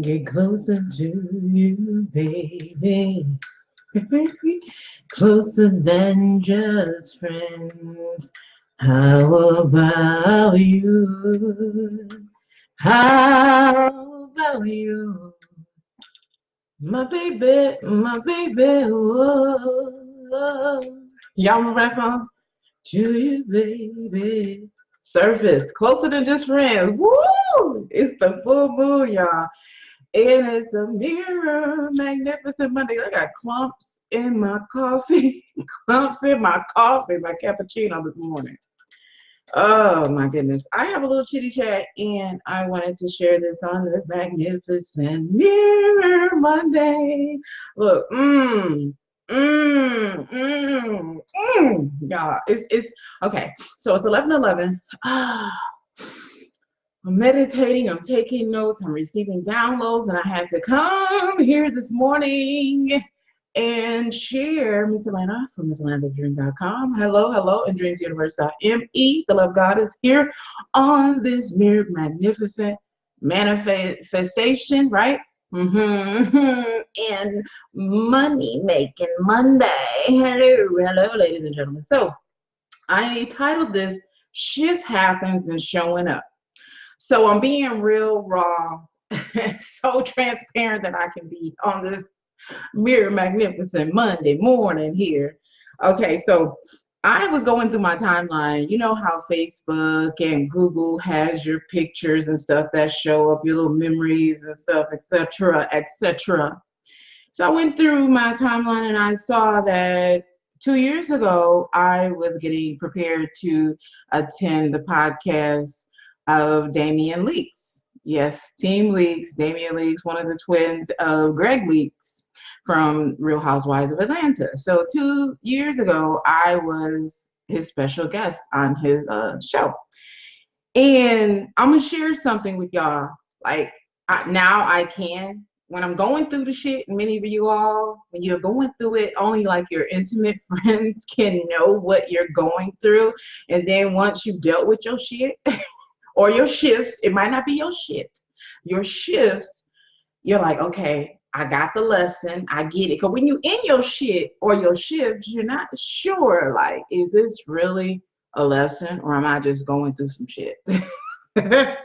Get closer to you, baby. Closer than just friends. How about you? How about you? My baby, whoa. Y'all remember that song? To you, baby. Surface, closer than just friends. Woo! It's the full moon, y'all. And it's a mirror, magnificent Monday. I got clumps in my coffee, clumps in my coffee, my cappuccino this morning. Oh my goodness. I have a little chitty chat and I wanted to share this on this magnificent Mirror Monday. Look, y'all, it's okay. So it's 11:11. I'm meditating, I'm taking notes, I'm receiving downloads, and I had to come here this morning and share Miss Atlanta from MissAtlantaDream.com. Hello, and DreamsUniverse.me. The love God is here on this magnificent manifestation, right? And money making Monday. Hello, ladies and gentlemen. So I titled this Shift Happens and Showing Up. So I'm being real raw, so transparent that I can be on this Mirror Magnificent Monday morning here. Okay, so I was going through my timeline. You know how Facebook and Google has your pictures and stuff that show up, your little memories and stuff, etc., etc. So I went through my timeline and I saw that 2 years ago, I was getting prepared to attend the podcast of Damian Leaks. Yes, Team Leaks, Damian Leaks, one of the twins of Greg Leaks from Real Housewives of Atlanta. So 2 years ago, I was his special guest on his show. And I'm going to share something with y'all. Like, now I can. When I'm going through the shit, many of you all, when you're going through it, only like your intimate friends can know what you're going through. And then once you've dealt with your shit, or your shifts, it might not be your shit. Your shifts, you're like, okay, I got the lesson, I get it. Because when you in your shit or your shifts, you're not sure, like, is this really a lesson or am I just going through some shit? I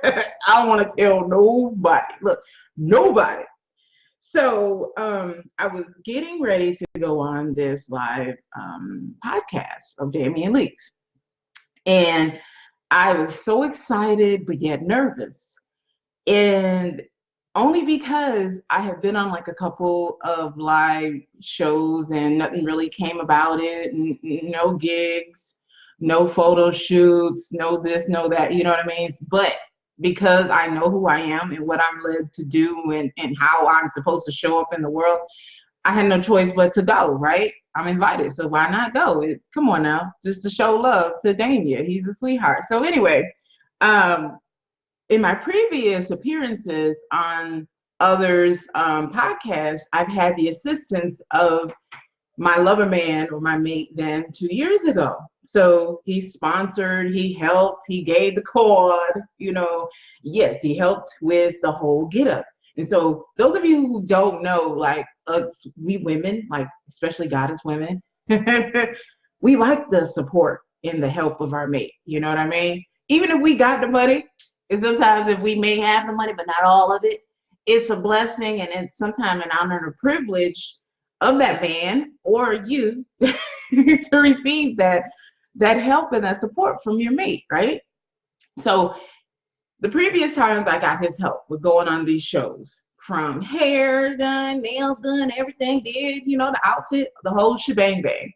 don't want to tell nobody. Look, nobody. So I was getting ready to go on this live podcast of Damian Leaks. And I was so excited, but yet nervous. And only because I have been on like a couple of live shows and nothing really came about it. No gigs, no photo shoots, no this, no that, you know what I mean? But because I know who I am and what I'm led to do and how I'm supposed to show up in the world, I had no choice but to go, right? I'm invited, so why not go? Come on now, just to show love to Damien. He's a sweetheart. So anyway, in my previous appearances on others' podcasts, I've had the assistance of my lover man or my mate then 2 years ago. So he sponsored, he helped, he gave the cord, yes, he helped with the whole get up. And so those of you who don't know, like us, we women, like especially goddess women, we like the support and the help of our mate. You know what I mean? Even if we got the money, and sometimes if we may have the money, but not all of it, it's a blessing and it's sometimes an honor and a privilege of that man or you to receive that help and that support from your mate, right? So the previous times I got his help with going on these shows, from hair done, nail done, everything did, the outfit, the whole shebang bang.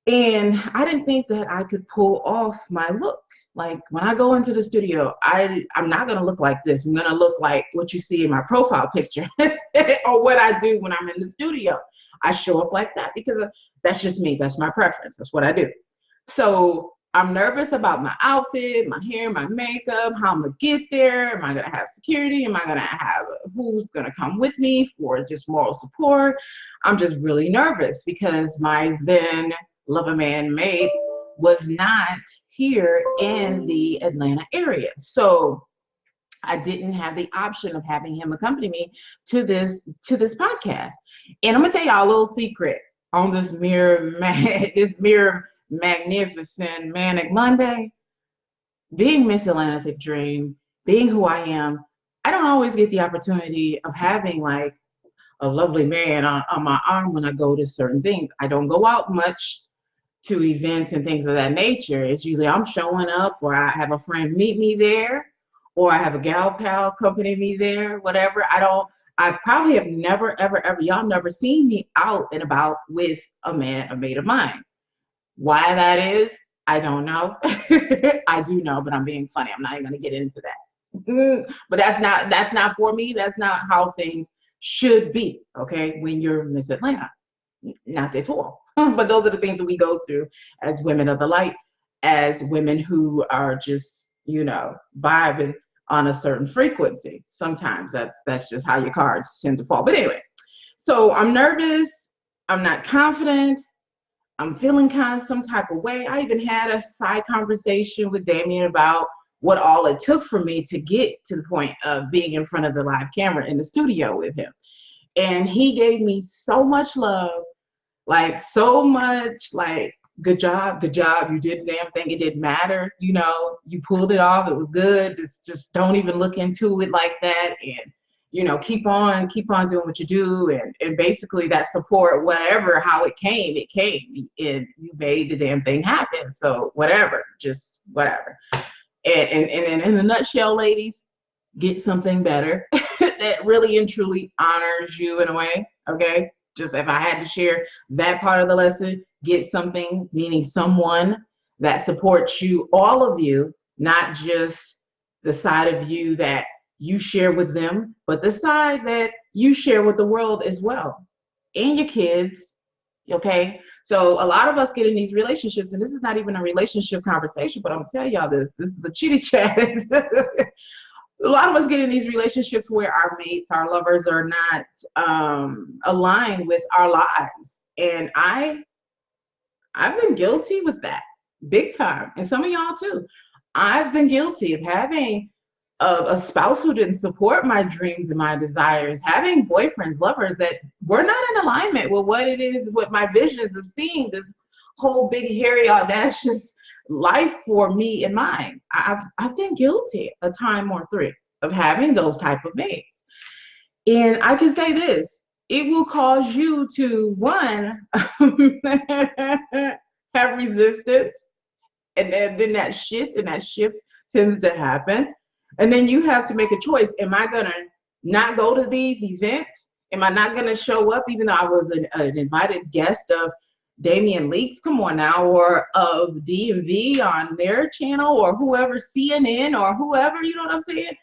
And I didn't think that I could pull off my look. Like when I go into the studio, I'm not going to look like this. I'm going to look like what you see in my profile picture or what I do when I'm in the studio. I show up like that because that's just me. That's my preference. That's what I do. So I'm nervous about my outfit, my hair, my makeup, how I'm going to get there. Am I going to have security? Am I going to have who's going to come with me for just moral support? I'm just really nervous because my then lover man mate was not here in the Atlanta area. So I didn't have the option of having him accompany me to this podcast. And I'm gonna tell y'all a little secret on this this mirror magnificent manic Monday. Being Miss Atlantic Dream, being who I am, I don't always get the opportunity of having like a lovely man on my arm when I go to certain things. I don't go out much to events and things of that nature. It's usually I'm showing up, or I have a friend meet me there, or I have a gal pal accompany me there, whatever. I probably have never, ever, ever, y'all never seen me out and about with a mate of mine. Why that is, I don't know. I do know, but I'm being funny. I'm not even going to get into that. But that's not for me. That's not how things should be. Okay, when you're Miss Atlanta, not at all. But those are the things that we go through as women of the light, as women who are just, vibing on a certain frequency. Sometimes that's just how your cards tend to fall. But anyway, so I'm nervous. I'm not confident. I'm feeling kind of some type of way. I even had a side conversation with Damien about what all it took for me to get to the point of being in front of the live camera in the studio with him. And he gave me so much love, like so much, like, good job, you did the damn thing, it didn't matter, you pulled it off, it was good, just don't even look into it like that, and keep on doing what you do, and basically that support, whatever, how it came, and you made the damn thing happen. So whatever, just whatever. And in a nutshell, ladies, get something better that really and truly honors you in a way. Okay, just if I had to share that part of the lesson, get something, meaning someone that supports you, all of you, not just the side of you that you share with them, but the side that you share with the world as well, and your kids. Okay, so a lot of us get in these relationships, and this is not even a relationship conversation, but I'm gonna tell y'all this is a chitty chat. A lot of us get in these relationships where our mates, our lovers, are not aligned with our lives, and I've been guilty with that big time, and some of y'all too. I've been guilty of having a spouse who didn't support my dreams and my desires, having boyfriends, lovers that were not in alignment with what it is, what my visions of seeing this whole big, hairy, audacious life for me and mine. I've been guilty a time or three of having those type of mates. And I can say this, it will cause you to, one, have resistance, and then that shift tends to happen. And then you have to make a choice. Am I going to not go to these events? Am I not going to show up, even though I was an invited guest of Damian Leaks, come on now, or of DMV on their channel, or whoever, CNN, or whoever, you know what I'm saying?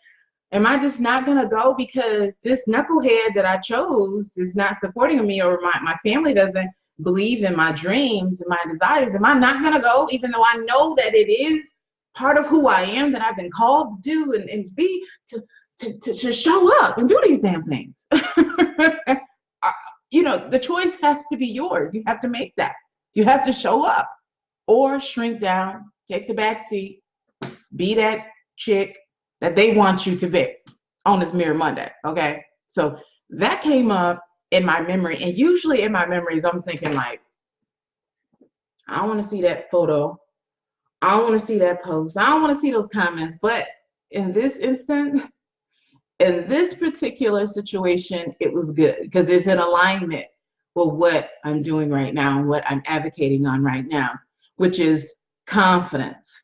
Am I just not going to go because this knucklehead that I chose is not supporting me, or my family doesn't believe in my dreams and my desires? Am I not going to go, even though I know that it is part of who I am, that I've been called to do and be, to show up and do these damn things? The choice has to be yours. You have to make that. You have to show up or shrink down, take the back seat, be that chick that they want you to be on this Mirror Monday. Okay, so that came up in my memory, and usually in my memories I'm thinking like, I don't want to see that photo, I don't want to see that post, I don't want to see those comments. But in this instance, in this particular situation, it was good because it's in alignment with what I'm doing right now and what I'm advocating on right now, which is confidence,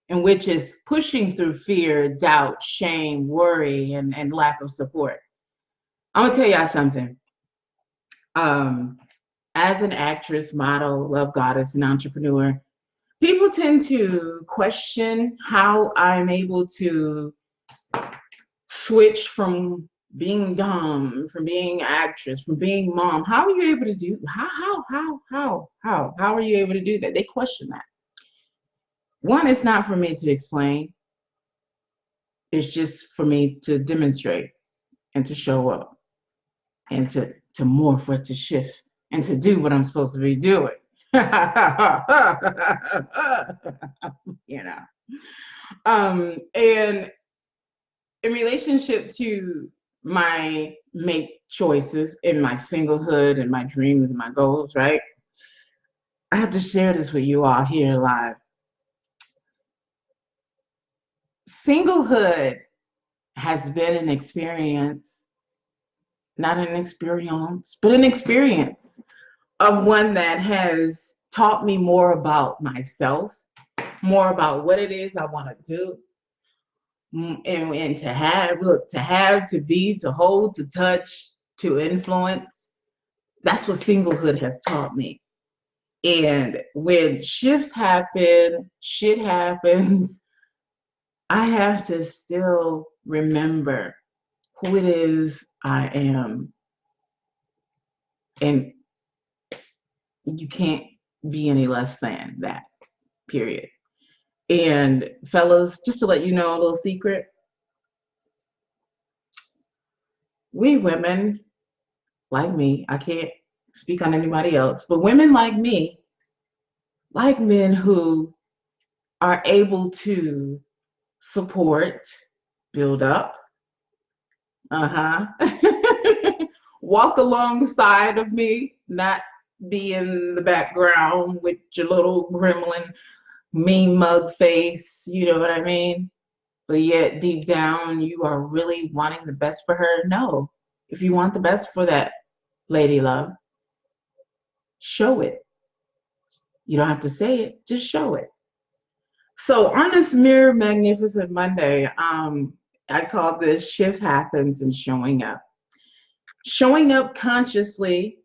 and which is pushing through fear, doubt, shame, worry, and lack of support. I'm gonna tell y'all something. As an actress, model, love goddess, and entrepreneur, people tend to question how I'm able to switch from being dumb, from being actress, from being mom. How are you able to do? How are you able to do that? They question that. One, it's not for me to explain. It's just for me to demonstrate and to show up and to morph, or to shift, and to do what I'm supposed to be doing. you know. And in relationship to my make choices in my singlehood and my dreams and my goals, right? I have to share this with you all here live. Singlehood has been an experience, not an experience, but an experience of one that has taught me more about myself, more about what it is I want to do, and to have, look, to have, to be, to hold, to touch, to influence. That's what singlehood has taught me. And when shifts happen, shit happens, I have to still remember who it is I am. And you can't be any less than that, period. And fellas, just to let you know a little secret, we women like me, I can't speak on anybody else, but women like me like men who are able to support, build up, walk alongside of me, not be in the background with your little gremlin, mean mug face, you know what I mean? But yet deep down, you are really wanting the best for her. No, if you want the best for that lady love, show it. You don't have to say it, just show it. So on this Mirror Magnificent Monday, I call this Shift Happens and Showing Up. Showing up consciously,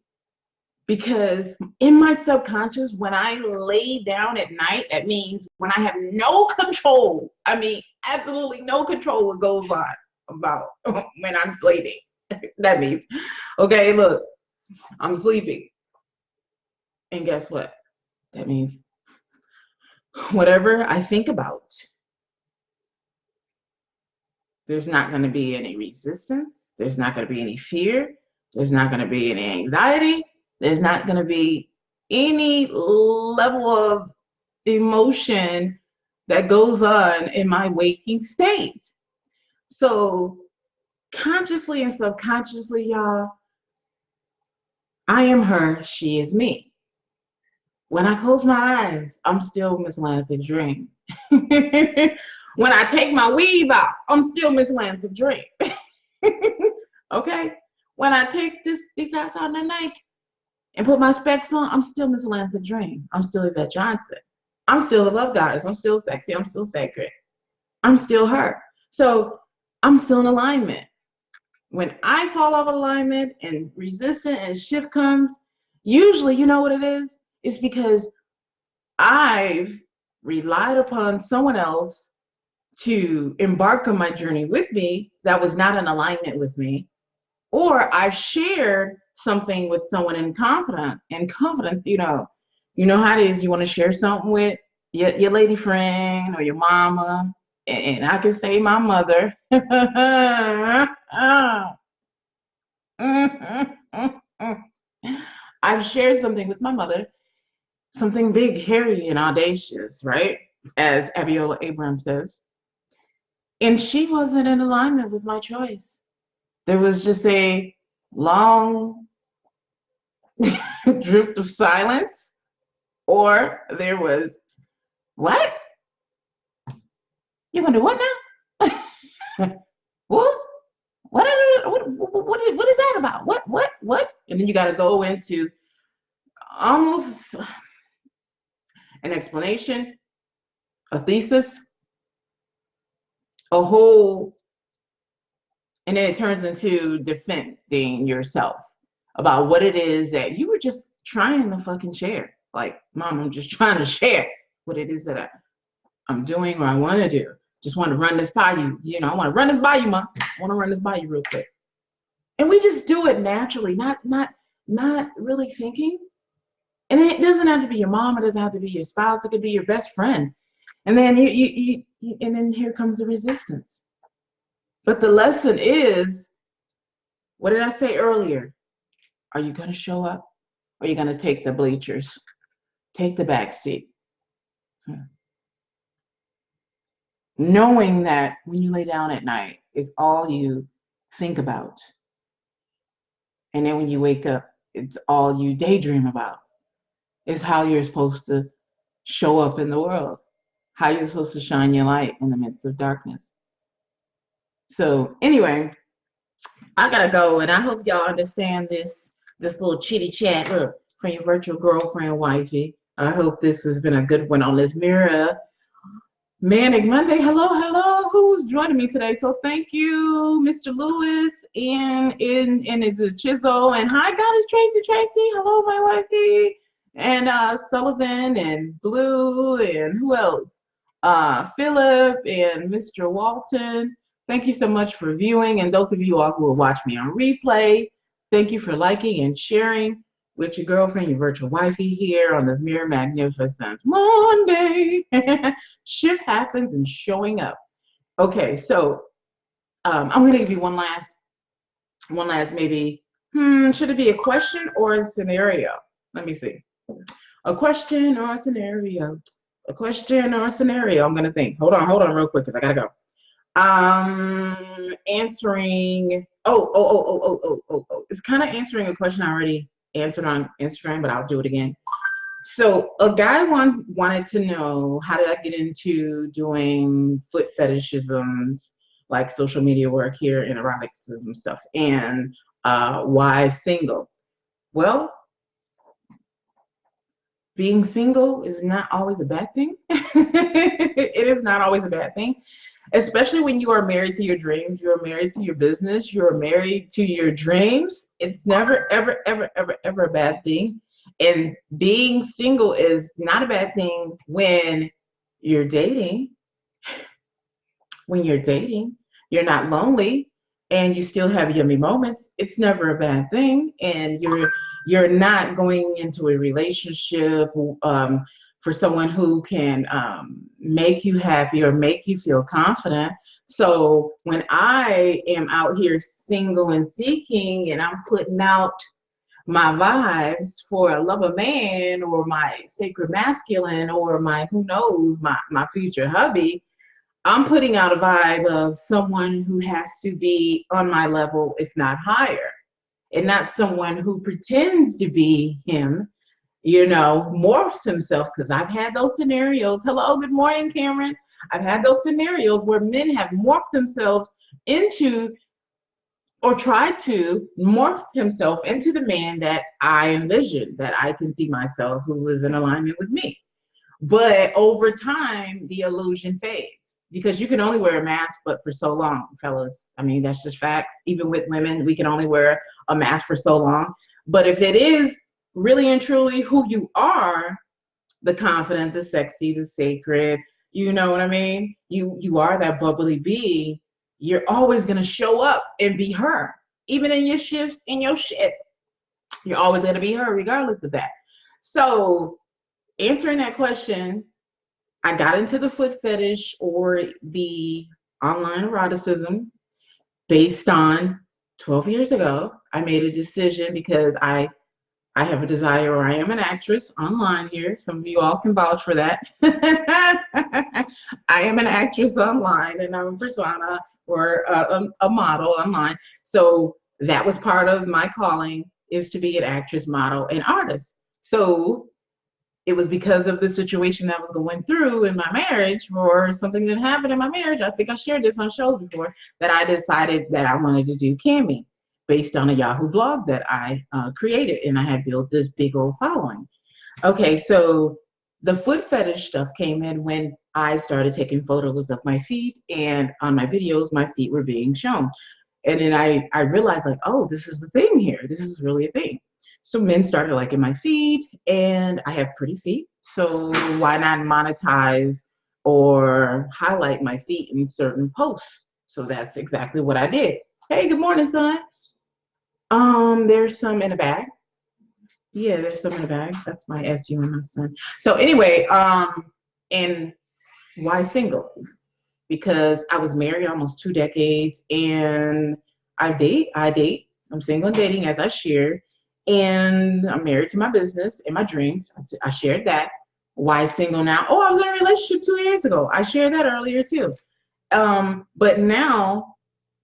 because in my subconscious, when I lay down at night, that means when I have no control, I mean, absolutely no control what goes on about when I'm sleeping. That means, okay, look, I'm sleeping. And guess what? That means whatever I think about, there's not going to be any resistance. There's not going to be any fear. There's not going to be any anxiety. There's not going to be any level of emotion that goes on in my waking state. So consciously and subconsciously, y'all, I am her, she is me. When I close my eyes, I'm still Miss Atlantic Dream. When I take my weave out, I'm still Miss Atlantic Dream. Okay? When I take these hats out at night and put my specs on, I'm still Miss Atlantic Dream. I'm still Yvette Johnson. I'm still the love goddess. I'm still sexy. I'm still sacred. I'm still her. So I'm still in alignment. When I fall off alignment and resistance and shift comes, usually, you know what it is? It's because I've relied upon someone else to embark on my journey with me that was not in alignment with me, or I've shared something with someone in confidence, you know how it is. You want to share something with your lady friend or your mama, and I can say my mother. I've shared something with my mother, something big, hairy, and audacious, right? As Abiola Abrams says. And she wasn't in alignment with my choice. There was just a long drift of silence, or there was, what? You gonna do what now? What? What is that about? What? And then you got to go into almost an explanation, a thesis, a whole, and then it turns into defending yourself about what it is that you were just trying to fucking share. Like, Mom, I'm just trying to share what it is that I'm doing or I want to do. Just want to run this by you. I want to run this by you, Mom. I want to run this by you real quick. And we just do it naturally, not really thinking. And it doesn't have to be your mom. It doesn't have to be your spouse. It could be your best friend. And then and then here comes the resistance. But the lesson is, what did I say earlier? Are you going to show up? Or are you going to take the bleachers? Take the back seat. Knowing that when you lay down at night, is all you think about. And then when you wake up, it's all you daydream about. It's how you're supposed to show up in the world, how you're supposed to shine your light in the midst of darkness. So anyway, I gotta go, and I hope y'all understand this little chitty chat. Look, from your virtual girlfriend, wifey. I hope this has been a good one on this Mirror Manic Monday. Hello, hello. Who's joining me today? So thank you, Mr. Lewis, and is it Chizzo, and hi, Goddess Tracy. Hello, my wifey, and Sullivan and Blue, and who else? Philip and Mr. Walton. Thank you so much for viewing, and those of you all who will watch me on replay, thank you for liking and sharing with your girlfriend, your virtual wifey here on this Mirror Magnificent Monday. Shift happens and showing up. Okay, so I'm going to give you one last maybe, should it be a question or a scenario? Let me see. A question or a scenario? A question or a scenario? I'm going to think. Hold on real quick because I got to go. Answering, it's kind of answering a question I already answered on Instagram, but I'll do it again. So a guy wanted to know, how did I get into doing foot fetishisms, like social media work here and eroticism stuff, and why single? Well, being single is not always a bad thing. It is not always a bad thing, especially when you are married to your dreams, you're married to your business, you're married to your dreams. It's never, ever, ever, ever, ever a bad thing. And being single is not a bad thing when you're dating. When you're dating, you're not lonely and you still have yummy moments. It's never a bad thing. And you're not going into a relationship for someone who can make you happy or make you feel confident. So when I am out here single and seeking, and I'm putting out my vibes for a lover man or my sacred masculine or my, who knows, my future hubby, I'm putting out a vibe of someone who has to be on my level, if not higher, and not someone who pretends to be him, morphs himself, because I've had those scenarios. Hello, good morning, Cameron. I've had those scenarios where men have morphed themselves into, or tried to morph himself into the man that I envision, that I can see myself, who is in alignment with me. But over time, the illusion fades, because you can only wear a mask but for so long, fellas. I mean, that's just facts. Even with women, we can only wear a mask for so long. But if it is really and truly who you are, the confident, the sexy, the sacred, you know what I mean? You are that bubbly bee. You're always going to show up and be her. Even in your shifts, in your shit, you're always going to be her regardless of that. So answering that question, I got into the foot fetish or the online eroticism based on 12 years ago. I made a decision because I have a desire, or I am an actress online here. Some of you all can vouch for that. I am an actress online, and I'm a persona or a model online. So that was part of my calling, is to be an actress, model, and artist. So it was because of the situation I was going through in my marriage, or something that happened in my marriage. I think I shared this on shows before, that I decided that I wanted to do camming based on a Yahoo blog that I created, and I had built this big old following. Okay, so the foot fetish stuff came in when I started taking photos of my feet, and on my videos, my feet were being shown. And then I realized, like, oh, this is a thing here. This is really a thing. So men started liking my feet, and I have pretty feet. So why not monetize or highlight my feet in certain posts? So that's exactly what I did. Hey, good morning, son. There's some in the bag. Yeah, there's some in the bag. That's my SU and my son. So anyway, and why single? Because I was married almost 2 decades, and I date. I'm single and dating, as I shared, and I'm married to my business and my dreams. I shared that. Why single now? Oh, I was in a relationship 2 years ago. I shared that earlier too. But now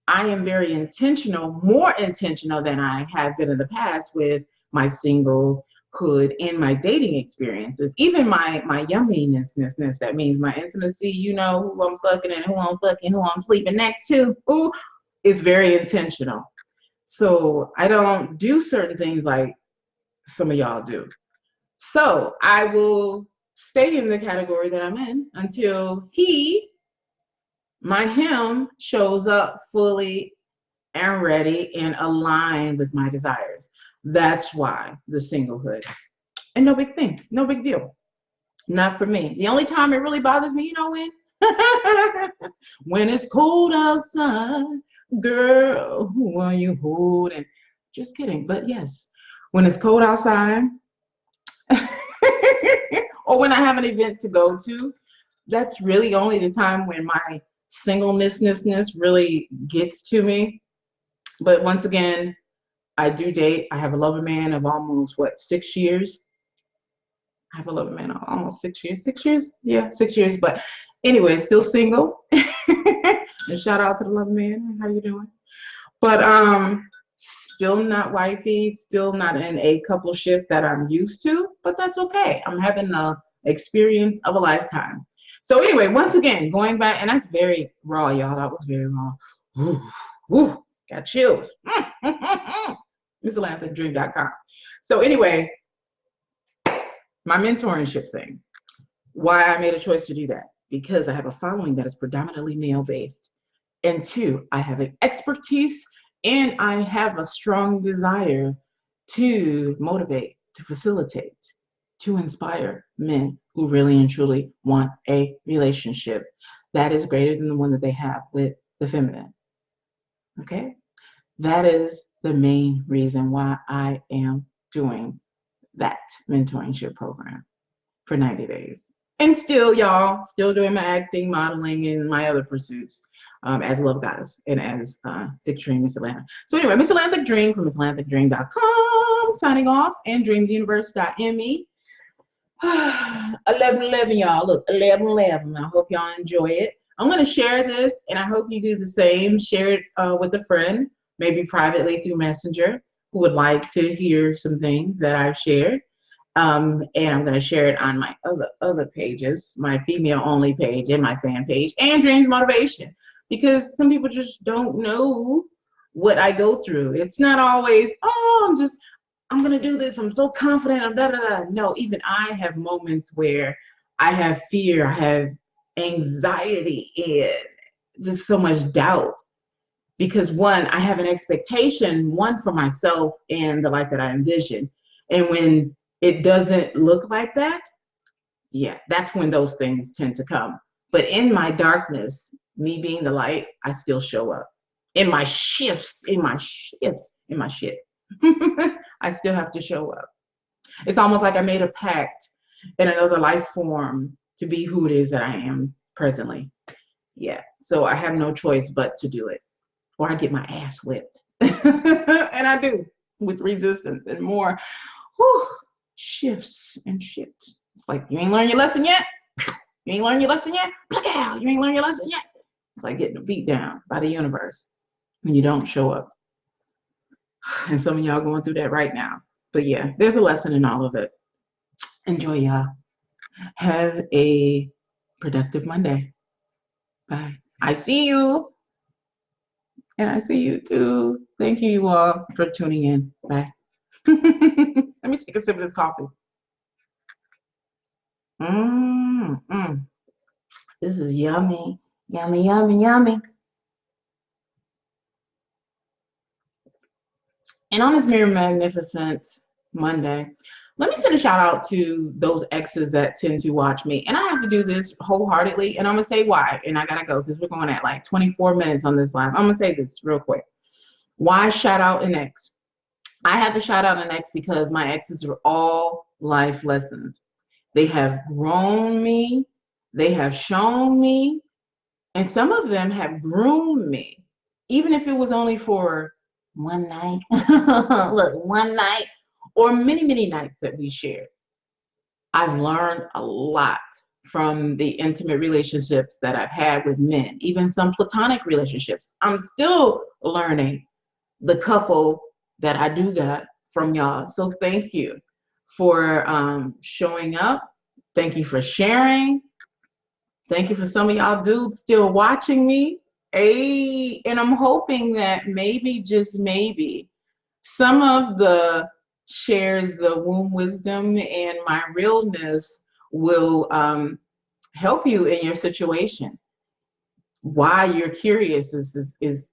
I am very intentional, more intentional than I have been in the past with my singlehood and my dating experiences. Even my yumminess, that means my intimacy, you know, who I'm sucking and who I'm fucking, who I'm sleeping next to, who is very intentional. So I don't do certain things like some of y'all do. So I will stay in the category that I'm in until him shows up fully and ready and aligned with my desires. That's why the singlehood. And no big thing, no big deal. Not for me. The only time it really bothers me, you know when? When it's cold outside, girl, who are you holding? Just kidding, but yes, when it's cold outside, or when I have an event to go to, that's really only the time when my singleness really gets to me. But once again, I do date. I have a lover man of almost, what, 6 years? I have a lover man of almost 6 years. 6 years? Yeah, 6 years. But anyway, still single. And shout out to the lover man. How you doing? But still not wifey, still not in a coupleship that I'm used to, but that's okay. I'm having the experience of a lifetime. So anyway, once again, going back, and that's very raw, y'all. That was very raw. Ooh, ooh, got chills. MissAtlanticDream.com. So anyway, my mentorship thing. Why I made a choice to do that? Because I have a following that is predominantly male-based. And two, I have an expertise and I have a strong desire to motivate, to facilitate, to inspire men who really and truly want a relationship that is greater than the one that they have with the feminine. Okay? That is the main reason why I am doing that mentorship program for 90 days. And still, y'all, still doing my acting, modeling, and my other pursuits as a love goddess and as Thick Dream Miss Atlanta. So anyway, Miss Atlantic Dream from MissAtlanticDream.com, signing off, and DreamsUniverse.me. 11:11, y'all. Look, 11:11. I hope y'all enjoy it. I'm going to share this, and I hope you do the same. Share it with a friend, maybe privately through Messenger, who would like to hear some things that I've shared. And I'm going to share it on my other pages, my female only page and my fan page, and Dreams Motivation, because some people just don't know what I go through. It's not always, oh, I'm going to do this. I'm so confident. I'm da da da. No, even I have moments where I have fear, I have anxiety, and just so much doubt. Because one, I have an expectation, one, for myself and the life that I envision. And when it doesn't look like that, yeah, that's when those things tend to come. But in my darkness, me being the light, I still show up. In my shifts, in my shit, I still have to show up. It's almost like I made a pact in another life form to be who it is that I am presently. Yeah, so I have no choice but to do it, or I get my ass whipped. And I do, with resistance and more. Whew. Shifts and shit. It's like, you ain't learned your lesson yet? You ain't learned your lesson yet? Look out, you ain't learned your lesson yet? It's like getting beat down by the universe when you don't show up. And some of y'all going through that right now. But yeah, there's a lesson in all of it. Enjoy, y'all. Have a productive Monday. Bye. I see you. And I see you too. Thank you all for tuning in. Bye. Let me take a sip of this coffee. This is yummy. Yummy, yummy, yummy. And on this Mirror Magnificent Monday, let me send a shout out to those exes that tend to watch me. And I have to do this wholeheartedly. And I'm going to say why. And I got to go because we're going at like 24 minutes on this live. I'm going to say this real quick. Why shout out an ex? I have to shout out an ex because my exes are all life lessons. They have grown me. They have shown me. And some of them have groomed me. Even if it was only for one night. Look, one night or many, many nights that we shared. I've learned a lot from the intimate relationships that I've had with men, even some platonic relationships. I'm still learning the couple that I do got from y'all. So thank you for showing up. Thank you for sharing. Thank you for some of y'all dudes still watching me. Hey, and I'm hoping that maybe, just maybe, some of the shares the womb wisdom and my realness will help you in your situation. Why you're curious is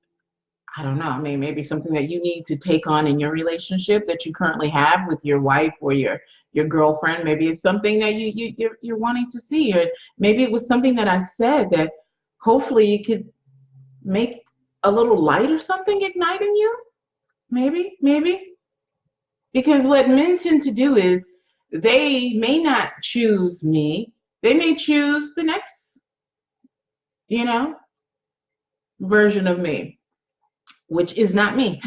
I don't know. I mean, maybe something that you need to take on in your relationship that you currently have with your wife or your girlfriend. Maybe it's something that you're wanting to see, or maybe it was something that I said that hopefully you could make a little light or something ignite in you. Maybe. Because what men tend to do is they may not choose me. They may choose the next, you know, version of me, which is not me.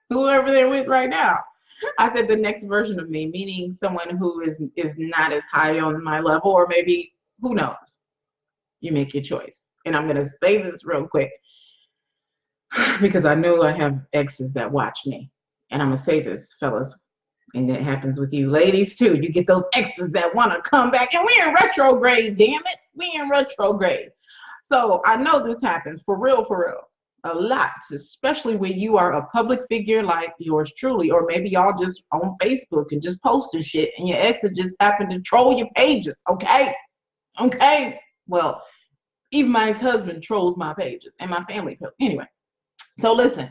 Whoever they're with right now. I said the next version of me, meaning someone who is not as high on my level, or maybe, who knows? You make your choice. And I'm going to say this real quick because I know I have exes that watch me. And I'm going to say this, fellas, and it happens with you ladies too. You get those exes that want to come back, and we're in retrograde, damn it. We in retrograde. So I know this happens for real, a lot, especially when you are a public figure like yours truly, or maybe y'all just on Facebook and just posting shit, and your ex just happened to troll your pages. Okay. Well, even my ex-husband trolls my pages and my family. Anyway, so listen,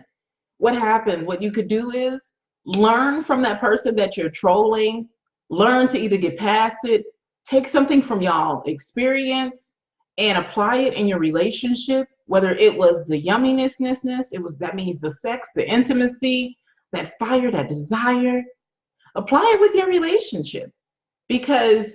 what you could do is learn from that person that you're trolling, learn to either get past it, take something from y'all experience and apply it in your relationship, whether it was the yumminess, that means the sex, the intimacy, that fire, that desire, apply it with your relationship, because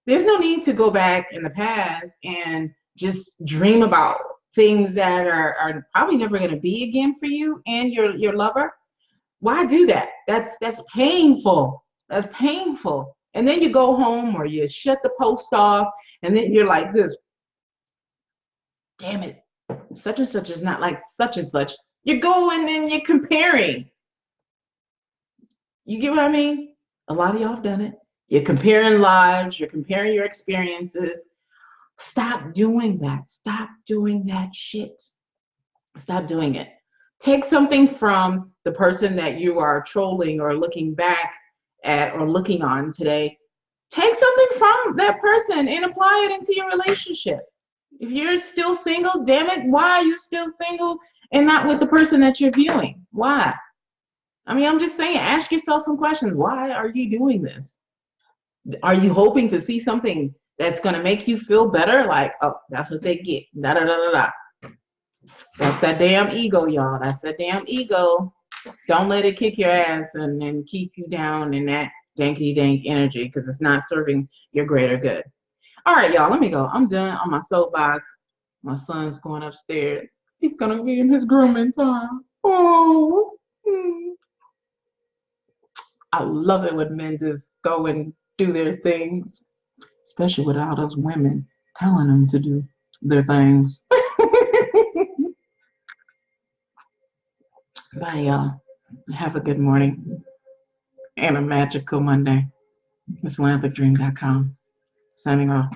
there's no need to go back in the past and just dream about things that are probably never going to be again for you and your lover. Why do that? That's painful. That's painful. And then you go home or you shut the post off, and then you're like this, damn it, such and such is not like such and such. You go and then you're comparing. You get what I mean? A lot of y'all have done it. You're comparing lives, you're comparing your experiences. Stop doing that. Stop doing that shit. Stop doing it. Take something from the person that you are trolling or looking back at or looking on today. Take something from that person and apply it into your relationship. If you're still single, damn it, why are you still single and not with the person that you're viewing? Why? I mean, I'm just saying, ask yourself some questions. Why are you doing this? Are you hoping to see something that's going to make you feel better? Like, oh, that's what they get. Da da da da da. That's that damn ego, y'all. That's that damn ego. Don't let it kick your ass and keep you down in that dankety dank energy, because it's not serving your greater good. All right, y'all, let me go. I'm done on my soapbox. My son's going upstairs. He's going to be in his grooming time. Oh. I love it when men just go and do their things, especially with all those women telling them to do their things. Bye, y'all. Have a good morning and a magical Monday. MissLanthicDream.com. Signing off.